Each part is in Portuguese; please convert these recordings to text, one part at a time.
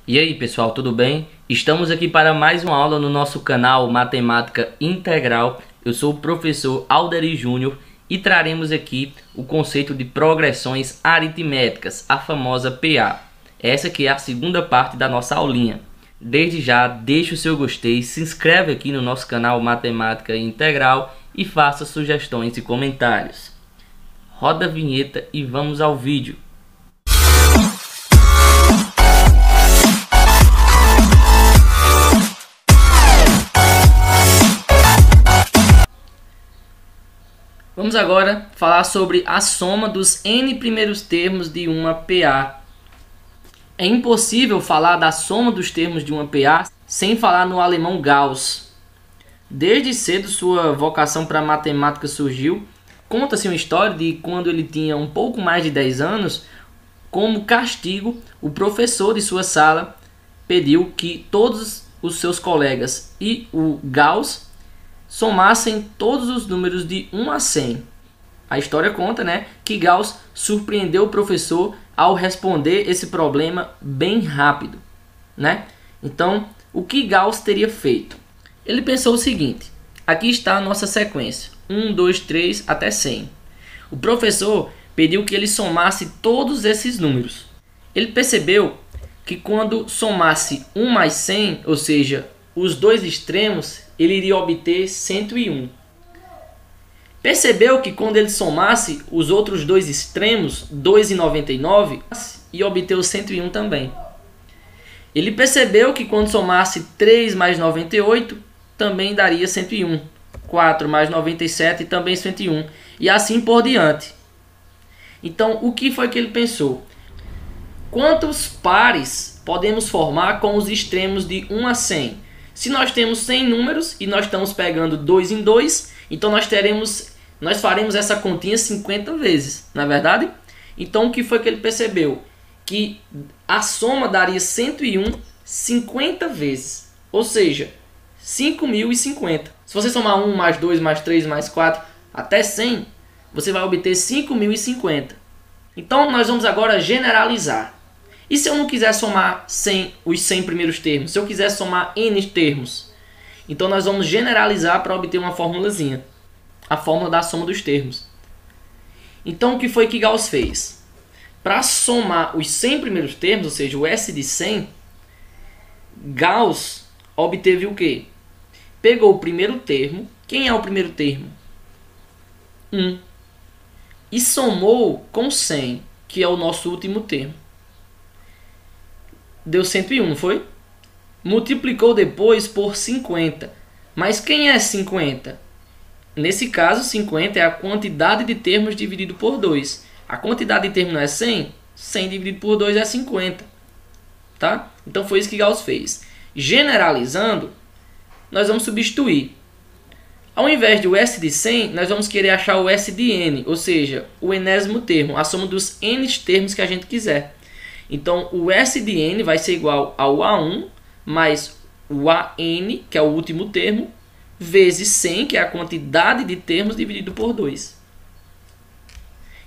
E aí pessoal, tudo bem? Estamos aqui para mais uma aula no nosso canal Matemática Integral. Eu sou o professor Alderi Júnior e traremos aqui o conceito de progressões aritméticas, a famosa PA. Essa aqui é a segunda parte da nossa aulinha. Desde já, deixe o seu gostei, se inscreve aqui no nosso canal Matemática Integral e faça sugestões e comentários. Roda a vinheta e vamos ao vídeo. Vamos agora falar sobre a soma dos n primeiros termos de uma PA. É impossível falar da soma dos termos de uma PA sem falar no alemão Gauss. Desde cedo sua vocação para matemática surgiu. Conta-se uma história de quando ele tinha um pouco mais de 10 anos, como castigo, o professor de sua sala pediu que todos os seus colegas e o Gauss somassem todos os números de 1 a 100. A história conta, que Gauss surpreendeu o professor ao responder esse problema bem rápido, Então, o que Gauss teria feito? Ele pensou o seguinte: aqui está a nossa sequência, 1, 2, 3 até 100. O professor pediu que ele somasse todos esses números. Ele percebeu que quando somasse 1 mais 100, ou seja, os dois extremos, ele iria obter 101. Percebeu que quando ele somasse os outros dois extremos, 2 e 99, ia obter o 101 também. Ele percebeu que quando somasse 3 mais 98, também daria 101. 4 mais 97, também 101. E assim por diante. Então, o que foi que ele pensou? Quantos pares podemos formar com os extremos de 1 a 100? Se nós temos 100 números e nós estamos pegando 2 em 2, então nós faremos essa continha 50 vezes, não é verdade? Então o que foi que ele percebeu? Que a soma daria 101 50 vezes, ou seja, 5.050. Se você somar 1 mais 2 mais 3 mais 4 até 100, você vai obter 5.050. Então nós vamos agora generalizar. E se eu não quiser somar os 100 primeiros termos? Se eu quiser somar n termos? Então nós vamos generalizar para obter uma formulazinha. A fórmula da soma dos termos. Então o que foi que Gauss fez? Para somar os 100 primeiros termos, ou seja, o S de 100, Gauss obteve o quê? Pegou o primeiro termo. Quem é o primeiro termo? 1. E somou com 100, que é o nosso último termo. Deu 101, não foi? Multiplicou depois por 50. Mas quem é 50? Nesse caso, 50 é a quantidade de termos dividido por 2. A quantidade de termos não é 100? 100 dividido por 2 é 50. Tá? Então foi isso que Gauss fez. Generalizando, nós vamos substituir. Ao invés de o S de 100, nós vamos querer achar o S de n, ou seja, o enésimo termo, a soma dos n termos que a gente quiser. Então, o S de n vai ser igual ao A1 mais o AN, que é o último termo, vezes 100, que é a quantidade de termos dividido por 2.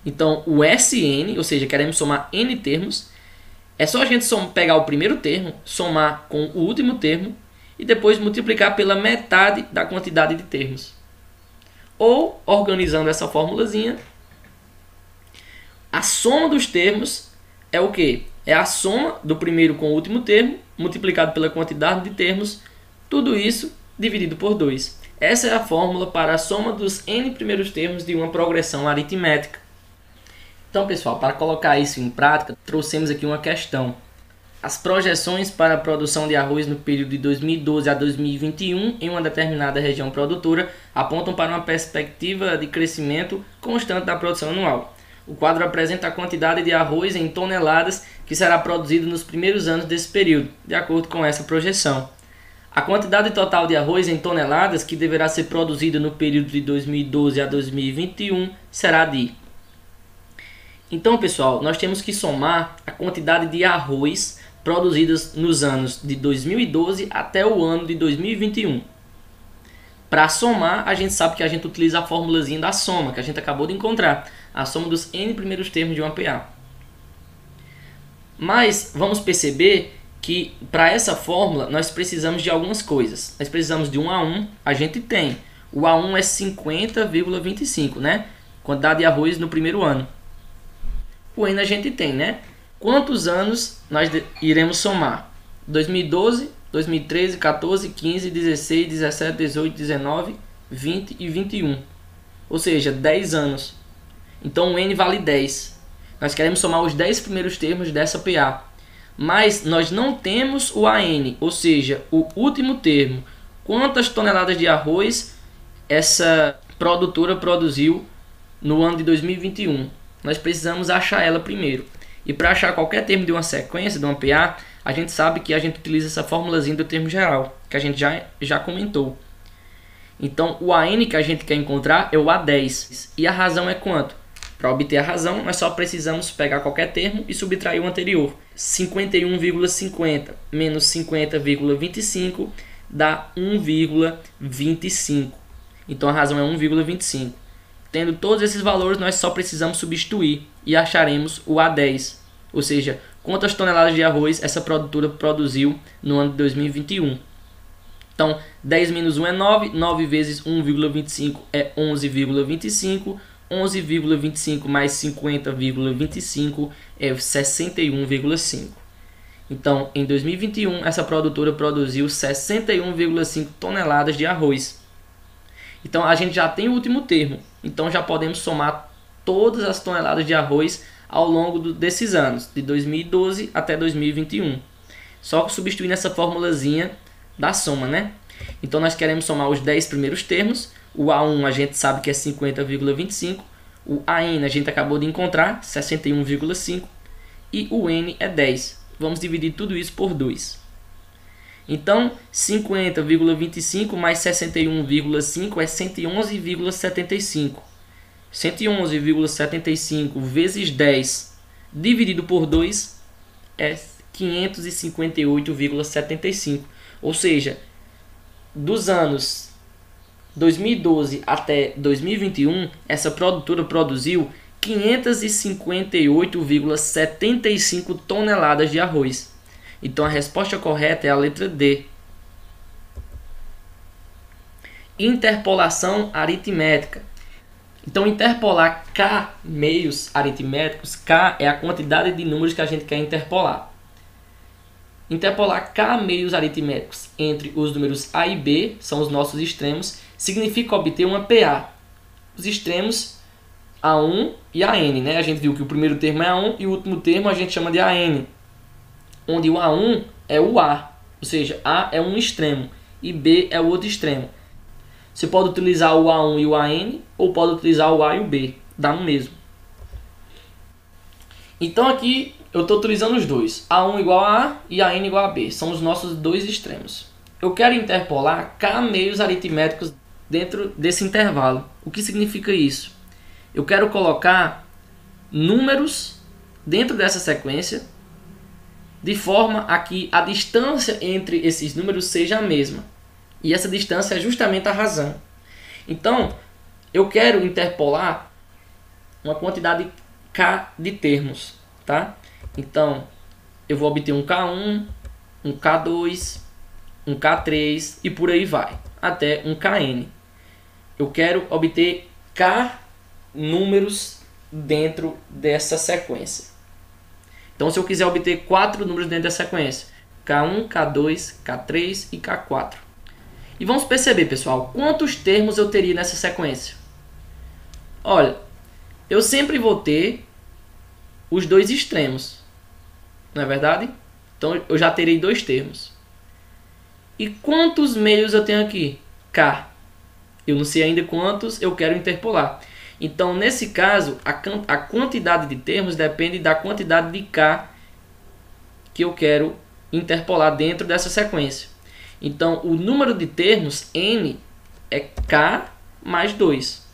Então, o Sn, ou seja, queremos somar n termos, é só a gente pegar o primeiro termo, somar com o último termo e depois multiplicar pela metade da quantidade de termos. Ou, organizando essa formulazinha, a soma dos termos é o quê? É a soma do primeiro com o último termo, multiplicado pela quantidade de termos, tudo isso dividido por 2. Essa é a fórmula para a soma dos n primeiros termos de uma progressão aritmética. Então, pessoal, para colocar isso em prática, trouxemos aqui uma questão. As projeções para a produção de arroz no período de 2012 a 2021 em uma determinada região produtora apontam para uma perspectiva de crescimento constante da produção anual. O quadro apresenta a quantidade de arroz em toneladas que será produzido nos primeiros anos desse período, de acordo com essa projeção. A quantidade total de arroz em toneladas que deverá ser produzida no período de 2012 a 2021 será de... Então, pessoal, nós temos que somar a quantidade de arroz produzidas nos anos de 2012 até o ano de 2021. Para somar, a gente sabe que a gente utiliza a formulazinha da soma, que a gente acabou de encontrar. A soma dos n primeiros termos de uma PA. Mas vamos perceber que para essa fórmula nós precisamos de algumas coisas. Nós precisamos de um A1, a gente tem. O A1 é 50,25, né? Quantidade de arroz no primeiro ano. O N a gente tem, né? Quantos anos nós iremos somar? 2012, 2013, 14, 15, 16, 17, 18, 19, 20 e 21. Ou seja, 10 anos. Então o N vale 10. Nós queremos somar os 10 primeiros termos dessa PA. Mas nós não temos o AN, ou seja, o último termo. Quantas toneladas de arroz essa produtora produziu no ano de 2021? Nós precisamos achar ela primeiro. E para achar qualquer termo de uma sequência, de uma PA, a gente sabe que a gente utiliza essa formulazinha do termo geral, que a gente já comentou. Então, o AN que a gente quer encontrar é o A10. E a razão é quanto? Para obter a razão, nós só precisamos pegar qualquer termo e subtrair o anterior. 51,50 menos 50,25 dá 1,25. Então, a razão é 1,25. Tendo todos esses valores, nós só precisamos substituir e acharemos o A10. Ou seja, quantas toneladas de arroz essa produtora produziu no ano de 2021. Então, 10 menos 1 é 9, 9 vezes 1,25 é 11,25, 11,25 mais 50,25 é 61,5. Então, em 2021, essa produtora produziu 61,5 toneladas de arroz. Então, a gente já tem o último termo. Então, já podemos somar todas as toneladas de arroz ao longo desses anos, de 2012 até 2021. Só substituindo essa formulazinha da soma, né? Então, nós queremos somar os 10 primeiros termos. O A1 a gente sabe que é 50,25. O AN a gente acabou de encontrar, 61,5. E o N é 10. Vamos dividir tudo isso por 2. Então, 50,25 mais 61,5 é 111,75. 111,75 vezes 10 dividido por 2 é 558,75. Ou seja, dos anos 2012 até 2021, essa produtora produziu 558,75 toneladas de arroz. Então a resposta correta é a letra D. Interpolação aritmética. Então, interpolar K meios aritméticos, K é a quantidade de números que a gente quer interpolar. Interpolar K meios aritméticos entre os números A e B, são os nossos extremos, significa obter uma PA. Os extremos A1 e AN, né? A gente viu que o primeiro termo é A1 e o último termo a gente chama de AN, onde o A1 é o A, ou seja, A é um extremo e B é o outro extremo. Você pode utilizar o A1 e o AN ou pode utilizar o A e o B, dá no mesmo. Então aqui eu estou utilizando os dois, A1 igual a A e AN igual a B, são os nossos dois extremos. Eu quero interpolar K meios aritméticos dentro desse intervalo. O que significa isso? Eu quero colocar números dentro dessa sequência de forma a que a distância entre esses números seja a mesma. E essa distância é justamente a razão. Então, eu quero interpolar uma quantidade K de termos, tá? Então, eu vou obter um K1, um K2, um K3 e por aí vai, até um Kn. Eu quero obter K números dentro dessa sequência. Então, se eu quiser obter 4 números dentro da sequência, K1, K2, K3 e K4. E vamos perceber, pessoal, quantos termos eu teria nessa sequência. Olha, eu sempre vou ter os dois extremos, não é verdade? Então, eu já terei 2 termos. E quantos meios eu tenho aqui? K. Eu não sei ainda quantos eu quero interpolar. Então, nesse caso, a quantidade de termos depende da quantidade de K que eu quero interpolar dentro dessa sequência. Então, o número de termos, N, é K mais 2.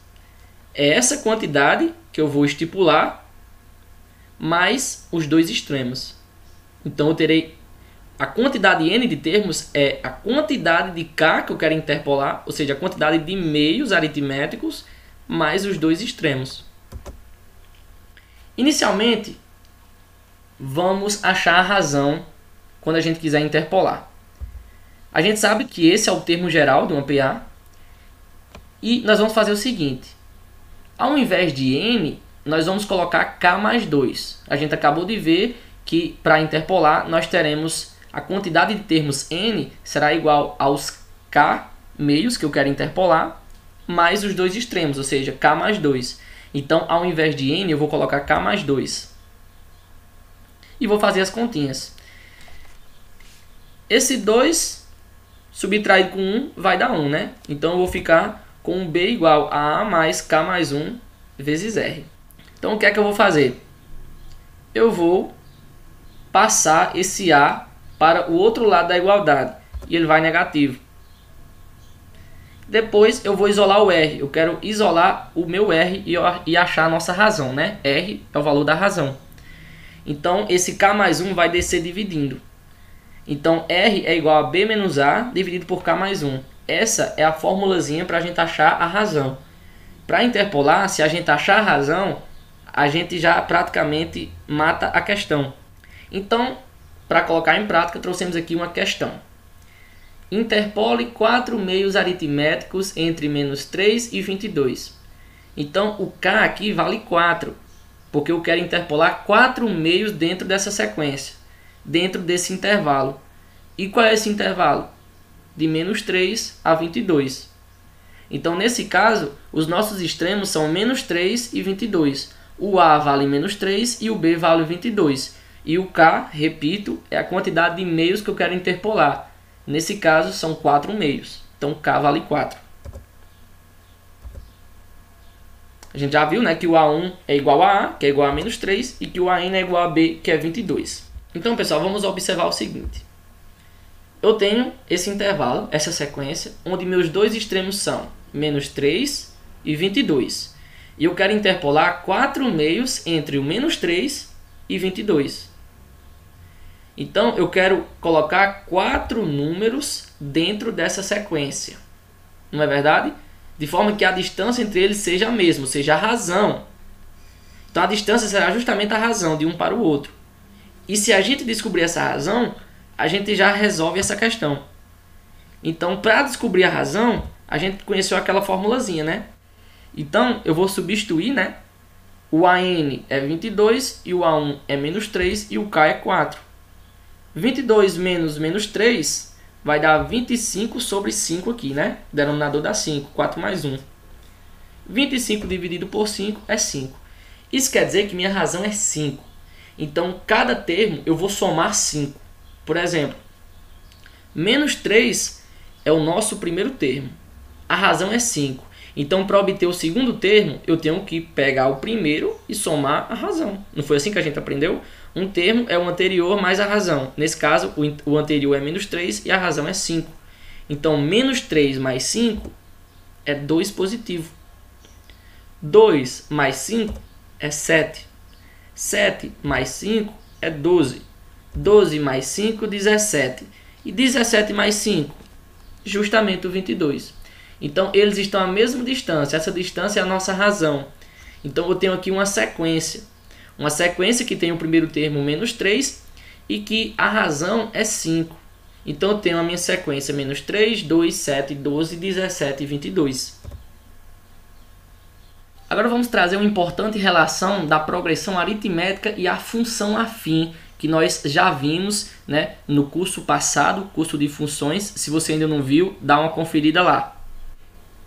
É essa quantidade que eu vou estipular, mais os dois extremos. Então, eu terei a quantidade N de termos é a quantidade de K que eu quero interpolar, ou seja, a quantidade de meios aritméticos, mais os dois extremos. Inicialmente, vamos achar a razão quando a gente quiser interpolar. A gente sabe que esse é o termo geral de uma PA. E nós vamos fazer o seguinte. Ao invés de n, nós vamos colocar k mais 2. A gente acabou de ver que para interpolar nós teremos a quantidade de termos n será igual aos k meios que eu quero interpolar, mais os dois extremos, ou seja, k mais 2. Então, ao invés de n, eu vou colocar k mais 2. E vou fazer as continhas. Esse 2 subtraído com 1 vai dar 1, né? Então, eu vou ficar com b igual a mais k mais 1 vezes r. Então, o que é que eu vou fazer? Eu vou passar esse a para o outro lado da igualdade. E ele vai negativo. Depois eu vou isolar o r. Eu quero isolar o meu r e achar a nossa razão, né? R é o valor da razão. Então, esse k mais 1 vai descer dividindo. Então, r é igual a b menos a dividido por k mais 1. Essa é a formulazinha para a gente achar a razão. Para interpolar, se a gente achar a razão, a gente já praticamente mata a questão. Então, para colocar em prática, trouxemos aqui uma questão. Interpole 4 meios aritméticos entre menos 3 e 22. Então, o k aqui vale 4, porque eu quero interpolar 4 meios dentro dessa sequência, dentro desse intervalo. E qual é esse intervalo? De menos 3 a 22. Então, nesse caso, os nossos extremos são menos 3 e 22. O a vale menos 3 e o b vale 22. E o k, repito, é a quantidade de meios que eu quero interpolar. Nesse caso, são 4 meios. Então, k vale 4. A gente já viu, né, que o A1 é igual a que é igual a menos 3, e que o AN é igual a B, que é 22. Então, pessoal, vamos observar o seguinte. Eu tenho esse intervalo, essa sequência, onde meus dois extremos são menos 3 e 22. E eu quero interpolar 4 meios entre o menos 3 e 22. Então, eu quero colocar 4 números dentro dessa sequência. Não é verdade? De forma que a distância entre eles seja a mesma, seja a razão. Então, a distância será justamente a razão de um para o outro. E se a gente descobrir essa razão, a gente já resolve essa questão. Então, para descobrir a razão, a gente conheceu aquela formulazinha, né? Então, eu vou substituir, né? O AN é 22 e o A1 é menos 3 e o K é 4. 22 menos menos 3 vai dar 25 sobre 5 aqui, né? O denominador dá 5, 4 mais 1. 25 dividido por 5 é 5. Isso quer dizer que minha razão é 5. Então, cada termo eu vou somar 5. Por exemplo, menos 3 é o nosso primeiro termo. A razão é 5. Então, para obter o segundo termo, eu tenho que pegar o primeiro e somar a razão. Não foi assim que a gente aprendeu? Um termo é o anterior mais a razão. Nesse caso, o anterior é menos 3 e a razão é 5. Então, menos 3 mais 5 é 2 positivo. 2 mais 5 é 7. 7 mais 5 é 12. 12 mais 5, 17. E 17 mais 5, justamente o 22. Então, eles estão à mesma distância. Essa distância é a nossa razão. Então, eu tenho aqui uma sequência. Uma sequência que tem o primeiro termo menos 3 e que a razão é 5. Então, eu tenho a minha sequência menos 3, 2, 7, 12, 17 e 22. Agora vamos trazer uma importante relação da progressão aritmética e a função afim, que nós já vimos, né, no curso passado, curso de funções. Se você ainda não viu, dá uma conferida lá.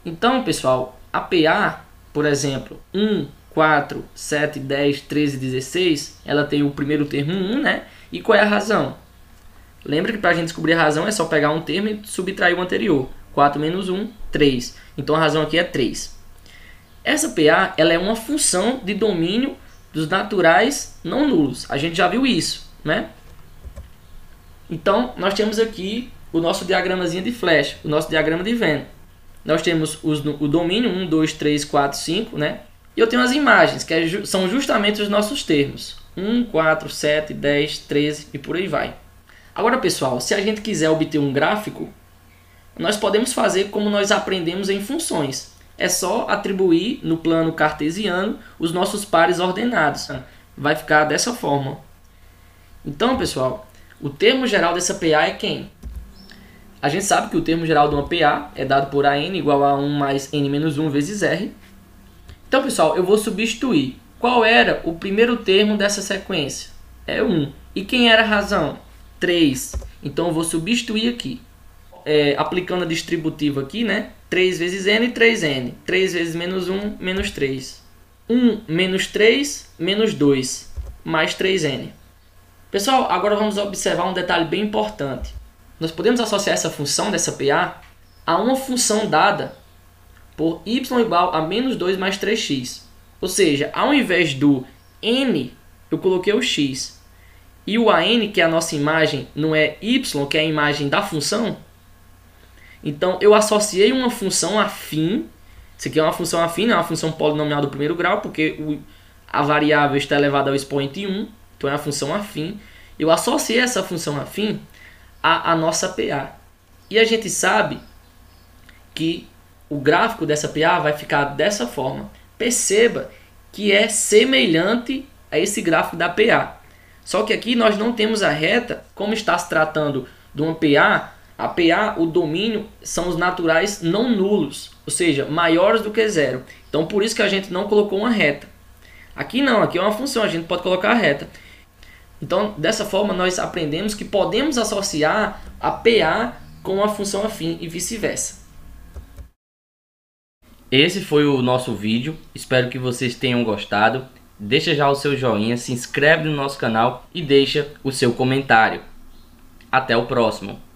Então, pessoal, a PA, por exemplo, 1, 4, 7, 10, 13, 16, ela tem o primeiro termo 1, né? E qual é a razão? Lembra que para a gente descobrir a razão é só pegar um termo e subtrair o anterior. 4 menos 1, 3. Então a razão aqui é 3. Essa PA ela é uma função de domínio dos naturais não nulos. A gente já viu isso, né? Então, nós temos aqui o nosso diagramazinho de Flash, o nosso diagrama de Venn. Nós temos o domínio 1, 2, 3, 4, 5, né? E eu tenho as imagens, que são justamente os nossos termos. 1, 4, 7, 10, 13 e por aí vai. Agora, pessoal, se a gente quiser obter um gráfico, nós podemos fazer como nós aprendemos em funções. É só atribuir no plano cartesiano os nossos pares ordenados. Vai ficar dessa forma. Então, pessoal, O termo geral dessa PA é quem? A gente sabe que o termo geral de uma PA é dado por AN igual a 1 mais N menos 1 vezes R. Então, pessoal, eu vou substituir. Qual era o primeiro termo dessa sequência? É 1. E quem era a razão? 3. Então, eu vou substituir aqui. Aplicando a distributiva aqui, né? 3 vezes N, 3N. 3 vezes menos 1, menos 3. 1 menos 3, menos 2, mais 3N. Pessoal, agora vamos observar um detalhe bem importante. Nós podemos associar essa função dessa PA a uma função dada por y igual a menos 2 mais 3x. Ou seja, ao invés do n, eu coloquei o x. E o an, que é a nossa imagem, não é y, que é a imagem da função. Então, eu associei uma função afim. Isso aqui é uma função afim, não é uma função polinomial do primeiro grau, porque a variável está elevada ao expoente 1. Então, é uma função afim. Eu associei essa função afim a nossa PA. E a gente sabe que o gráfico dessa PA vai ficar dessa forma. Perceba que é semelhante a esse gráfico da PA. Só que aqui nós não temos a reta, como está se tratando de uma PA, a PA, o domínio, são os naturais não nulos, ou seja, maiores do que zero. Então por isso que a gente não colocou uma reta. Aqui não, aqui é uma função, a gente pode colocar a reta. Então, dessa forma, nós aprendemos que podemos associar a PA com a função afim e vice-versa. Esse foi o nosso vídeo, espero que vocês tenham gostado. Deixa já o seu joinha, se inscreve no nosso canal e deixa o seu comentário. Até o próximo!